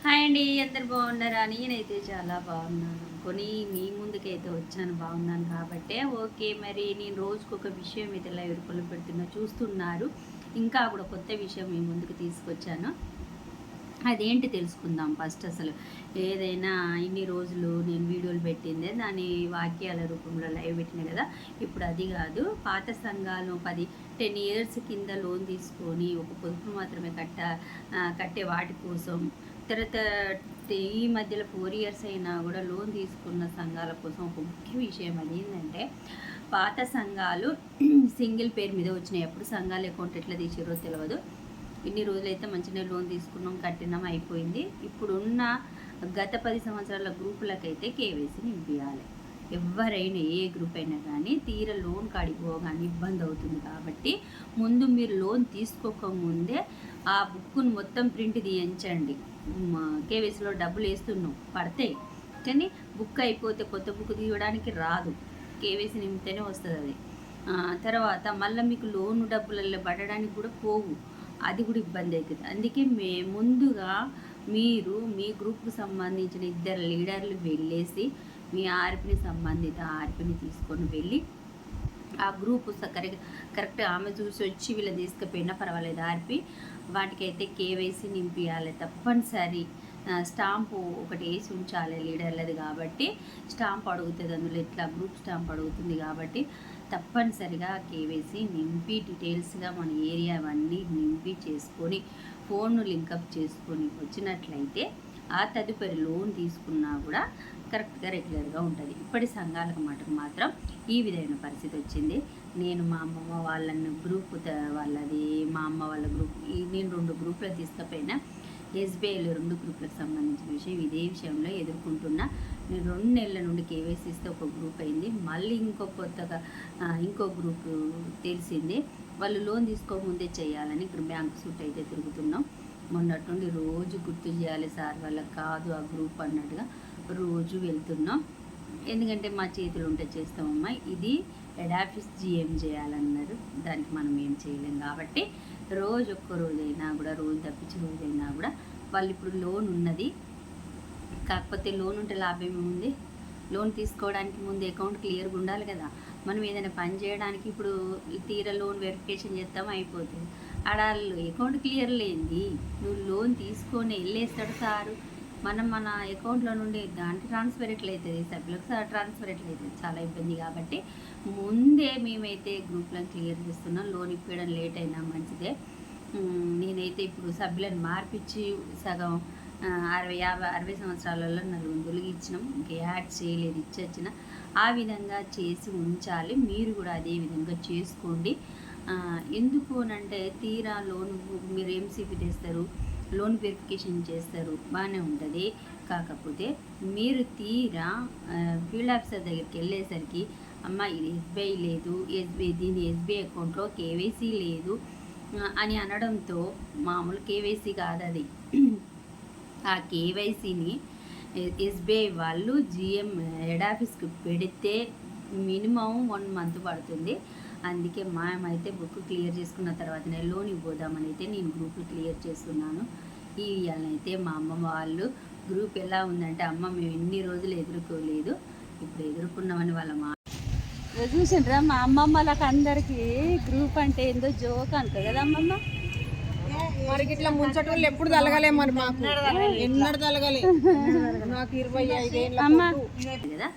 Hi అండి, అందరు బాగున్నారా? నేనైతే చాలా బాగున్నాను. మీ ముందుకైతే వచ్చాను, బాగున్నాను కాబట్టే ఓకే. మరి నేను రోజుకొక విషయం అయితే ఇలా ఎరుకలు పెడుతున్నా చూస్తున్నారు. ఇంకా కూడా కొత్త విషయం మీ ముందుకు తీసుకొచ్చాను. అదేంటి తెలుసుకుందాం ఫస్ట్. అసలు ఏదైనా ఇన్ని రోజులు నేను వీడియోలు పెట్టిందే దాని వాక్యాల రూపంలో లైవ్ పెట్టిన కదా. ఇప్పుడు అది కాదు, పాత సంఘాలు 10 ఇయర్స్ కింద లోన్ తీసుకొని ఒక పొదుపు మాత్రమే కట్టే వాటి కోసం, తర్వాత ఈ మధ్యలో 4 ఇయర్స్ అయినా కూడా లోన్ తీసుకున్న సంఘాల కోసం ఒక ముఖ్య విషయం అది ఏంటంటే, పాత సంఘాలు సింగిల్ పేరు మీద వచ్చినాయి. ఎప్పుడు సంఘాలు అకౌంట్ ఎట్లా తీసిరో తెలియదు. ఇన్ని రోజులైతే మంచిగా లోన్ తీసుకున్నాం, కట్టినాం, అయిపోయింది. ఇప్పుడున్న గత 10 సంవత్సరాల గ్రూపులకైతే కేవైసీ నింపించాలి. ఎవరైనా ఏ గ్రూప్ అయినా కానీ తీర లోన్ కాడిపోగానే ఇబ్బంది అవుతుంది. కాబట్టి ముందు మీరు లోన్ తీసుకోకముందే ఆ బుక్ను మొత్తం ప్రింట్ తీయించండి. కేవైసీలో డబ్బులు వేస్తున్నాం పడతాయి, కానీ బుక్ అయిపోతే కొత్త బుక్ తీయడానికి రాదు. కేవైసీ నింపితేనే వస్తుంది అది. తర్వాత మళ్ళీ మీకు లోన్ డబ్బులలో పడడానికి కూడా పోవు, అది కూడా ఇబ్బంది అవుతుంది. అందుకే ముందుగా మీరు మీ గ్రూప్కి సంబంధించిన 2 లీడర్లు వెళ్ళేసి మీ ఆర్పిని సంబంధిత ఆర్పిని తీసుకొని వెళ్ళి ఆ గ్రూప్ కరెక్ట్ ఆమె చూసి వచ్చి వీళ్ళని తీసుకుపోయినా పర్వాలేదు ఆర్పి, వాటికైతే కేవైసీ నింపించాలి తప్పనిసరి. స్టాంపు ఒకటి వేసి ఉంచాలి లీడర్లది కాబట్టి. స్టాంప్ అడుగుతుంది అందులో, ఇట్లా గ్రూప్ స్టాంప్ అడుగుతుంది కాబట్టి తప్పనిసరిగా కేవైసీ నింపి డీటెయిల్స్గా మన ఏరియా అవన్నీ నింపి చేసుకొని ఫోన్ను లింకప్ చేసుకొని వచ్చినట్లయితే ఆ తదుపరి లోన్ తీసుకున్నా కూడా కరెక్ట్గా రెగ్యులర్గా ఉంటుంది. ఇప్పటి సంఘాలకు మటుకు మాత్రం ఈ విధమైన పరిస్థితి వచ్చింది. నేను మా అమ్మమ్మ వాళ్ళని గ్రూప్ వాళ్ళది, మా అమ్మ వాళ్ళ గ్రూప్, నేను 2 గ్రూపులు తీసుకుపోయినా. ఎస్బీఐలో 2 గ్రూపులకు సంబంధించిన విషయం, ఇదే విషయంలో ఎదుర్కొంటున్నా. నేను 2 నెలల నుండి కేవైసీ ఇస్తే ఒక గ్రూప్ అయింది, మళ్ళీ కొత్తగా ఇంకో గ్రూప్ తెలిసింది. వాళ్ళు లోన్ తీసుకోకముందే చేయాలని బ్యాంక్ సూట్ అయితే తిరుగుతున్నాం. మొన్నటి నుండి రోజు గుర్తు చేయాలి సార్ వాళ్ళకి కాదు ఆ గ్రూప్ అన్నట్టుగా రోజు వెళ్తున్నాం. ఎందుకంటే మా చేతులు ఉంటే చేస్తామమ్మా, ఇది హెడ్ ఆఫీస్ జీఎం చేయాలన్నారు, దానికి మనం ఏం చేయలేం. కాబట్టి రోజు ఒక్క రోజైనా కూడా, రోజు తప్పించి రోజైనా కూడా వాళ్ళు ఇప్పుడు లోన్ ఉన్నది. కాకపోతే లోన్ ఉంటే లాభం ఏముంది? లోన్ తీసుకోవడానికి ముందు అకౌంట్ క్లియర్గా ఉండాలి కదా. మనం ఏదైనా పని చేయడానికి ఇప్పుడు తీర లోన్ వెరిఫికేషన్ చేస్తాం, అయిపోతుంది. ఆడ అకౌంట్ క్లియర్ లేనిది నువ్వు లోన్ తీసుకొని వెళ్ళేస్తాడు సారు, మన అకౌంట్లో నుండి దానికి ట్రాన్స్ఫర్ ఎట్లయితుంది, సభ్యులకు ట్రాన్స్ఫర్ ఎట్లయితుంది, చాలా ఇబ్బంది. కాబట్టి ముందే మేమైతే గ్రూప్లను క్లియర్ చేస్తున్నాం. లోన్ ఇప్పడం లేట్ అయినా మంచిదే. నేనైతే ఇప్పుడు సభ్యులను మార్పించి సగం 60 సంవత్సరాలలో 4 తొలగించినాం, ఇంకా యాడ్ చేయలేదు, ఇచ్చొచ్చిన. ఆ విధంగా చేసి ఉంచాలి. మీరు కూడా అదే విధంగా చేసుకోండి. ఎందుకు అనంటే తీరా లోన్ మీరు ఎంసీపీ తెస్తారు, లోన్ వెరిఫికేషన్ చేస్తారు, బాగానే ఉంటుంది. కాకపోతే మీరు తీరా ఫీల్డ్ ఆఫీసర్ దగ్గరికి వెళ్ళేసరికి అమ్మ ఇది ఎస్బీఐ లేదు, దీని ఎస్బీఐ అకౌంట్లో కేవైసీ లేదు అని అనడంతో, మామూలు కేవైసీ కాదు అది. ఆ కేవైసీని ఎస్బీఐ వాళ్ళు జిఎం హెడ్ ఆఫీస్కి పెడితే మినిమం 1 మంత్ పడుతుంది. అందుకే మేమైతే బుక్ క్లియర్ చేసుకున్న తర్వాతనే లోన్ ఇవ్వదామని అయితే నేను గ్రూప్లు క్లియర్ చేస్తున్నాను. ఇవాళనైతే మా అమ్మమ్మ వాళ్ళు గ్రూప్ ఎలా ఉందంటే, అమ్మ మేము ఎన్ని రోజులు ఎదుర్కోలేదు, ఇప్పుడు ఎదుర్కొన్నామని వాళ్ళ చూసిండ్రా. మా అమ్మమ్మలకు అందరికీ గ్రూప్ అంటే ఏందో జోక్ అంట కదా అమ్మమ్మ. మరి ఇట్లా ముంచట వాళ్ళు ఎప్పుడు తలగలే, మరి మాకు ఎన్నడు తలగలే. నాకు 25 ఏళ్ళ కదా.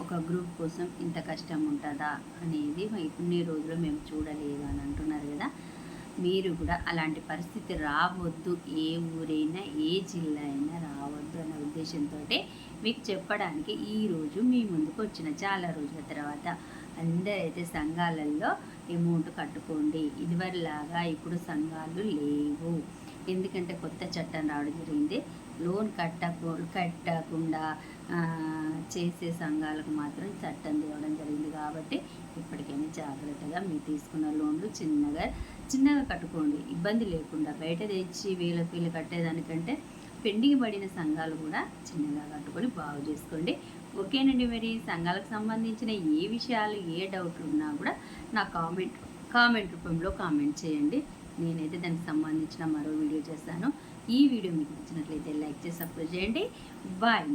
ఒక గ్రూప్ కోసం ఇంత కష్టం ఉంటుందా అనేది ఇన్ని రోజులు మేము చూడలేదు అని అంటున్నారు కదా. మీరు కూడా అలాంటి పరిస్థితి రావద్దు, ఏ ఊరైనా ఏ జిల్లా అయినా రావద్దు అనే ఉద్దేశంతో మీకు చెప్పడానికి ఈరోజు మీ ముందుకు వచ్చిన. చాలా రోజుల తర్వాత అందరైతే సంఘాలలో అమౌంట్ కట్టుకోండి. ఇదివరలాగా ఇప్పుడు సంఘాలు లేవు, ఎందుకంటే కొత్త చట్టం రావడం జరిగింది. లోన్ కట్టకుండా చేసే సంఘాలకు మాత్రం చట్టం తేవడం జరిగింది. కాబట్టి ఇప్పటికైనా జాగ్రత్తగా మీరు తీసుకున్న లోన్లు చిన్నగా కట్టుకోండి, ఇబ్బంది లేకుండా. బయట తెచ్చి వీళ్ళు కట్టేదానికంటే పెండింగ్ పడిన సంఘాలు కూడా చిన్నగా కట్టుకొని బాగు చేసుకోండి. ఓకేనండి. మరి సంఘాలకు సంబంధించిన ఏ విషయాలు, ఏ డౌట్లు ఉన్నా కూడా నా కామెంట్ రూపంలో కామెంట్ చేయండి. నేనైతే దానికి సంబంధించిన మరో వీడియో చేస్తాను. ఈ వీడియో మీకు నచ్చినట్లయితే లైక్ చేసి సపోర్ట్ చేయండి. బాయ్.